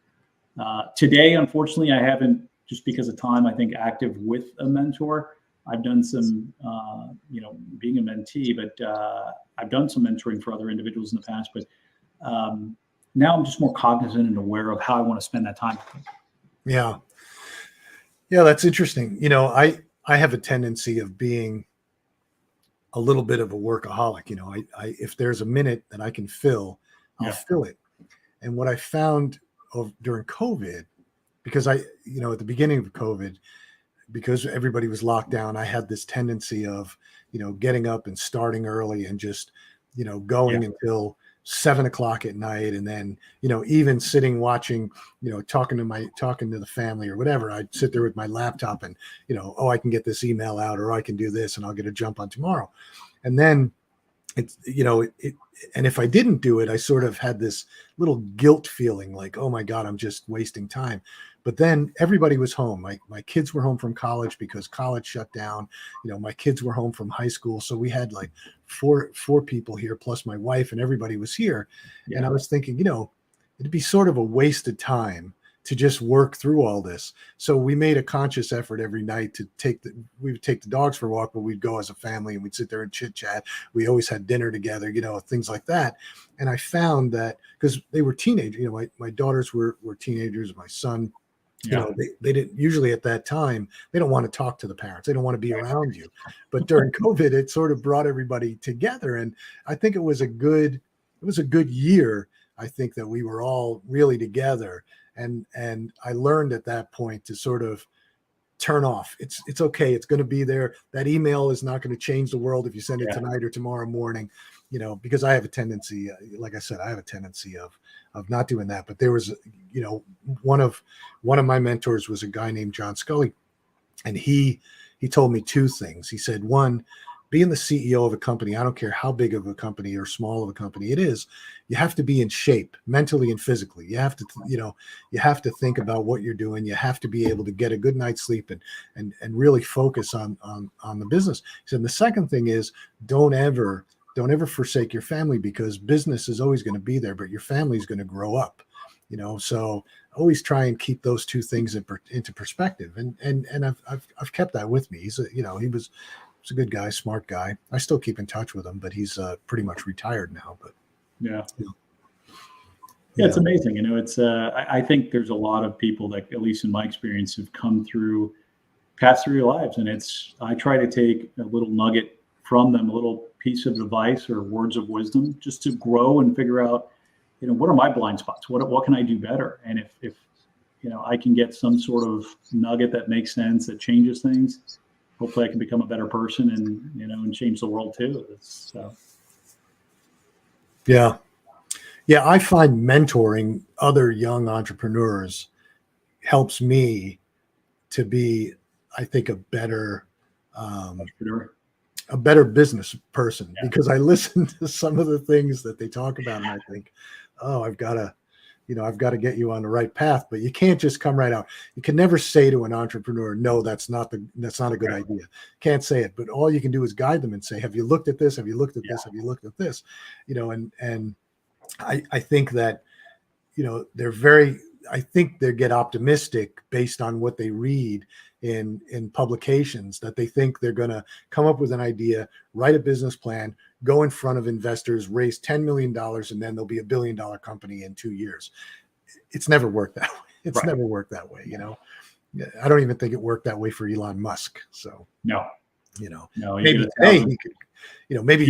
today, unfortunately, I haven't, just because of time, I think, active with a mentor. I've done some, being a mentee, but I've done some mentoring for other individuals in the past. But now I'm just more cognizant and aware of how I want to spend that time. Yeah. Yeah, that's interesting. I have a tendency of being a little bit of a workaholic. I if there's a minute that I can fill, I'll fill it. And what I found during COVID, because at the beginning of COVID, because everybody was locked down, I had this tendency of, getting up and starting early and just, going until 7 o'clock at night. And then, even sitting, watching, talking to the family or whatever, I'd sit there with my laptop and, I can get this email out, or I can do this and I'll get a jump on tomorrow. And then and if I didn't do it, I sort of had this little guilt feeling like, oh my God, I'm just wasting time. But then everybody was home. My kids were home from college because college shut down. My kids were home from high school. So we had like four people here, plus my wife, and everybody was here. Yeah. And I was thinking, it'd be sort of a wasted time to just work through all this. So we made a conscious effort every night to we would take the dogs for a walk, but we'd go as a family and we'd sit there and chit chat. We always had dinner together, things like that. And I found that because they were teenagers, my daughters were teenagers, my son, they didn't usually at that time, they don't want to talk to the parents. They don't want to be around you. But during COVID, it sort of brought everybody together. And I think it was a good year. I think that we were all really together. And I learned at that point to sort of turn off. It's okay. It's going to be there. That email is not going to change the world if you send it tonight or tomorrow morning, because I have a tendency, like I said, of not doing that. But there was, one of my mentors was a guy named John Scully, and he told me two things. He said, one, being the CEO of a company, I don't care how big of a company or small of a company it is, you have to be in shape mentally and physically. You have to, you have to think about what you're doing. You have to be able to get a good night's sleep and really focus on the business. He said, and the second thing is don't ever forsake your family, because business is always going to be there, but your family is going to grow up, so always try and keep those two things into perspective. And I've kept that with me. He's he was a good guy, smart guy. I still keep in touch with him, but he's pretty much retired now. But it's amazing. It's I think there's a lot of people that, at least in my experience, have come through pass through your lives. And I try to take a little nugget from them, a little piece of advice or words of wisdom, just to grow and figure out, what are my blind spots? What can I do better? And if I can get some sort of nugget that makes sense, that changes things, hopefully I can become a better person and change the world too. Yeah. Yeah. I find mentoring other young entrepreneurs helps me to be, I think, a better business person, because I listen to some of the things that they talk about and I think, oh, I've got to get you on the right path. But you can't just come right out. You can never say to an entrepreneur, no, that's not a good idea. Can't say it. But all you can do is guide them and say, have you looked at this? Have you looked at this? Have you looked at this? And I think that, I think they get optimistic based on what they read in publications, that they think they're going to come up with an idea, write a business plan, go in front of investors, raise $10 million, and then they'll be $1 billion company in 2 years. It's never worked that way. It's never worked that way. I don't even think it worked that way for Elon Musk. So no, maybe today he could,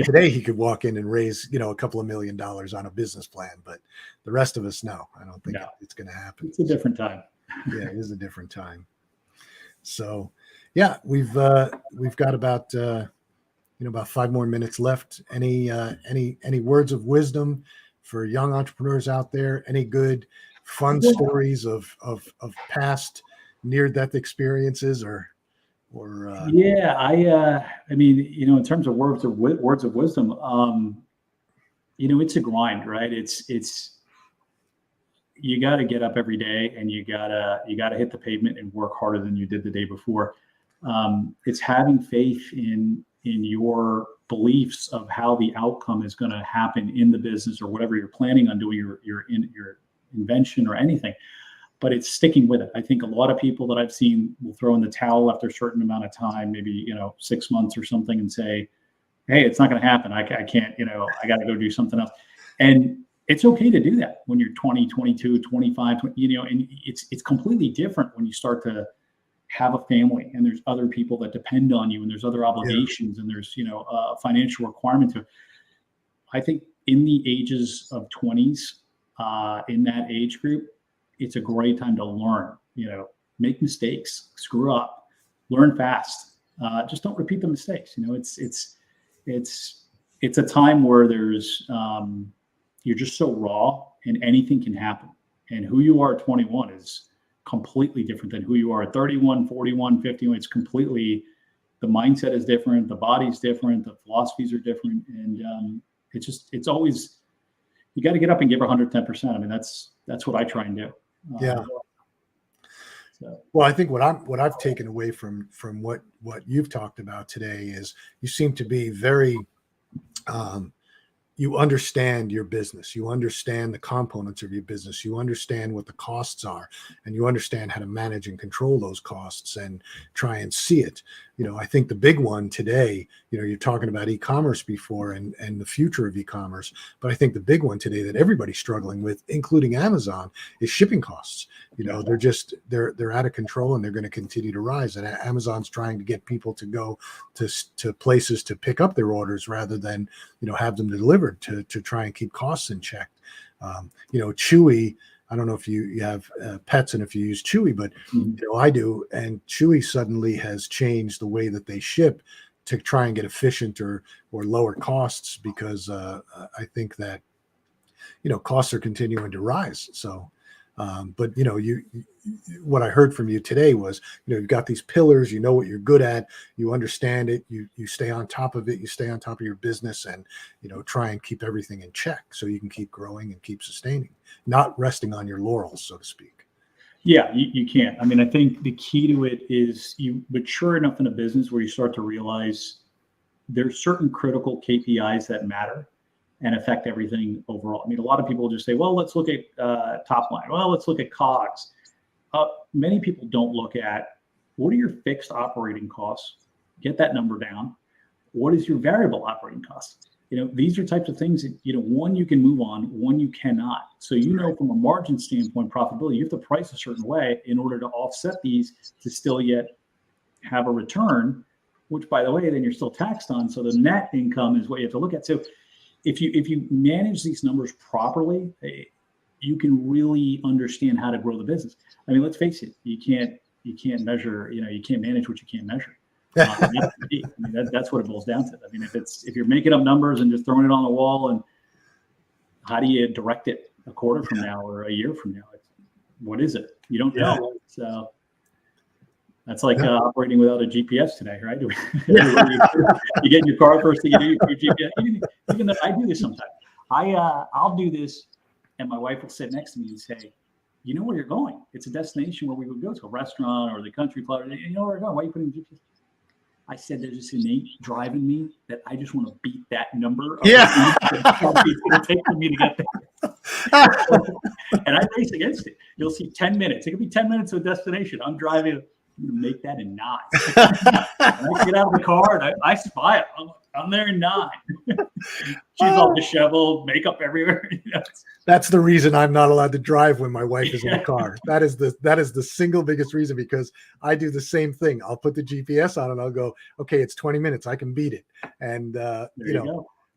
today he could walk in and raise, a couple of $1 million on a business plan, but the rest of us, no, I don't think it's going to happen. It's a different time. Yeah, it is a different time. So, yeah, we've got about 5 more minutes left. Any words of wisdom for young entrepreneurs out there? Any good, fun stories of past near-death experiences or I mean, in terms of words of wisdom, it's a grind, right? It's you got to get up every day and you gotta hit the pavement and work harder than you did the day before. It's having faith in your beliefs of how the outcome is going to happen in the business or whatever you're planning on doing, your invention or anything. But it's sticking with it. I think a lot of people that I've seen will throw in the towel after a certain amount of time, maybe 6 months or something, and say, "Hey, it's not going to happen. I can't. I got to go do something else." And it's okay to do that when you're 20, 22, 25, and it's completely different when you start to have a family and there's other people that depend on you and there's other obligations and there's, a financial requirement to it. I think in the ages of 20s, in that age group, it's a great time to learn, make mistakes, screw up, learn fast. Just don't repeat the mistakes. It's a time where there's, you're just so raw and anything can happen. And who you are at 21 is completely different than who you are at 31, 41, 51. It's completely, the mindset is different. The body's different. The philosophies are different. And it's always, you got to get up and give 110%. I mean, that's what I try and do. Well, I think what I've taken away from what you've talked about today is you seem to be very, you understand your business, you understand the components of your business, you understand what the costs are, and you understand how to manage and control those costs and try and see it. I think the big one today, you're talking about e-commerce before and the future of e-commerce, but I think the big one today that everybody's struggling with, including Amazon, is shipping costs. They're out of control and they're going to continue to rise. And Amazon's trying to get people to go to places to pick up their orders rather than, have them delivered to try and keep costs in check. Chewy, I don't know if you have pets and if you use Chewy, but I do. And Chewy suddenly has changed the way that they ship to try and get efficient or lower costs because I think that, costs are continuing to rise. So, but what I heard from you today was, you've got these pillars, what you're good at, you understand it, you stay on top of it, you stay on top of your business and, try and keep everything in check so you can keep growing and keep sustaining, not resting on your laurels, so to speak. Yeah, you can't. I mean, I think the key to it is you mature enough in a business where you start to realize there's certain critical KPIs that matter and affect everything overall. I mean, a lot of people just say, well, let's look at top line. Well, let's look at COGS. Many people don't look at what are your fixed operating costs, get that number down. What is your variable operating costs? These are types of things that, one you can move on, one you cannot. So, from a margin standpoint, profitability, you have to price a certain way in order to offset these to still yet have a return, which, by the way, then you're still taxed on. So the net income is what you have to look at. So if you manage these numbers properly, you can really understand how to grow the business. I mean, let's face it, you can't measure, you can't manage what you can't measure. That's what it boils down to. I mean, if you're making up numbers and just throwing it on the wall, and how do you direct it a quarter from now or a year from now? What is it? You don't know. So that's like operating without a GPS today, right? You get in your car, first thing you do, your GPS. Even though I do this sometimes. I'll do this, and my wife will sit next to me and say, "You know where you're going? It's a destination where we would go to a restaurant or the country club. You know where we're going. Why are you putting GPS?" I said, "There's this innate drive in me that I just want to beat that number. It's going to take for me to get there." And I race against it. You'll see 10 minutes. It could be 10 minutes to a destination. I'm driving. I'm going to make that in 9. I get out of the car and I smile. I'm there in 9. She's all disheveled, makeup everywhere. That's the reason I'm not allowed to drive when my wife is in the car. That is the single biggest reason, because I do the same thing. I'll put the GPS on and I'll go, okay, it's 20 minutes. I can beat it. And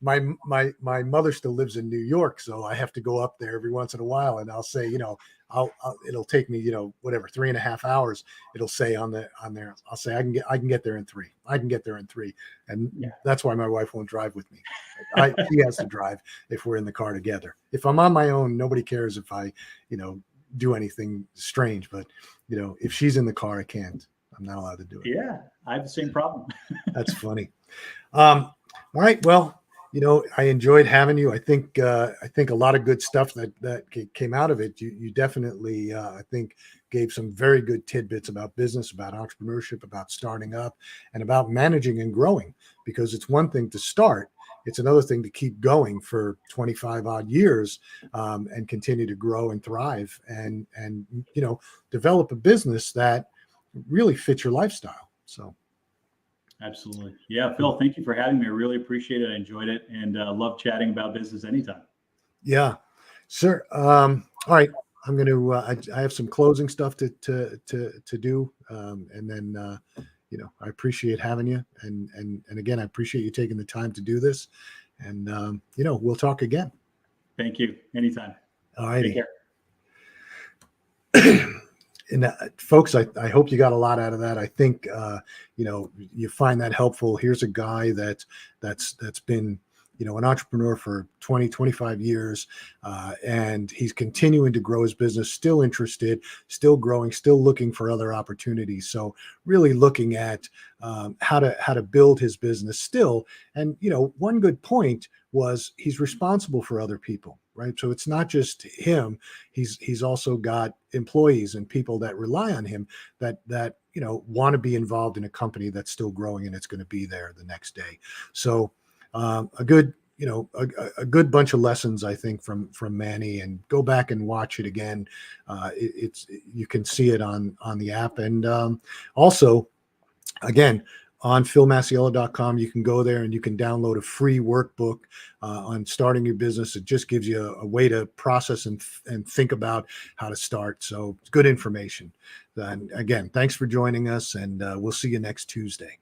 my mother still lives in New York, so I have to go up there every once in a while, and I'll say, it'll take me, whatever, 3.5 hours. It'll say on there, I'll say I can get there in 3. I can get there in 3, and that's why my wife won't drive with me. She has to drive if we're in the car together. If I'm on my own, nobody cares if I, do anything strange. But if she's in the car, I can't. I'm not allowed to do it. Yeah, I have the same problem. That's funny. All right, well. I enjoyed having you. I think a lot of good stuff that came out of it. You definitely, I think, gave some very good tidbits about business, about entrepreneurship, about starting up, and about managing and growing. Because it's one thing to start; it's another thing to keep going for 25 odd years and continue to grow and thrive, and develop a business that really fits your lifestyle. So. Absolutely. Yeah, Phil, thank you for having me. I really appreciate it. I enjoyed it, and love chatting about business anytime. Yeah, sir. All right. I'm going to, I have some closing stuff to do. And then, I appreciate having you. And again, I appreciate you taking the time to do this, and, we'll talk again. Thank you. Anytime. All right. Take care. And folks, I hope you got a lot out of that. I think, you find that helpful. Here's a guy that's been, an entrepreneur for 20, 25 years. And he's continuing to grow his business, still interested, still growing, still looking for other opportunities. So really looking at how to build his business still. And, one good point was he's responsible for other people, right? So it's not just him. He's also got employees and people that rely on him that want to be involved in a company that's still growing and it's going to be there the next day. So a good bunch of lessons, I think, from Manny, and go back and watch it again. You can see it on the app, and also, again, on philmasiello.com, you can go there and you can download a free workbook on starting your business. It just gives you a way to process and think about how to start. So it's good information. And again, thanks for joining us, and we'll see you next Tuesday.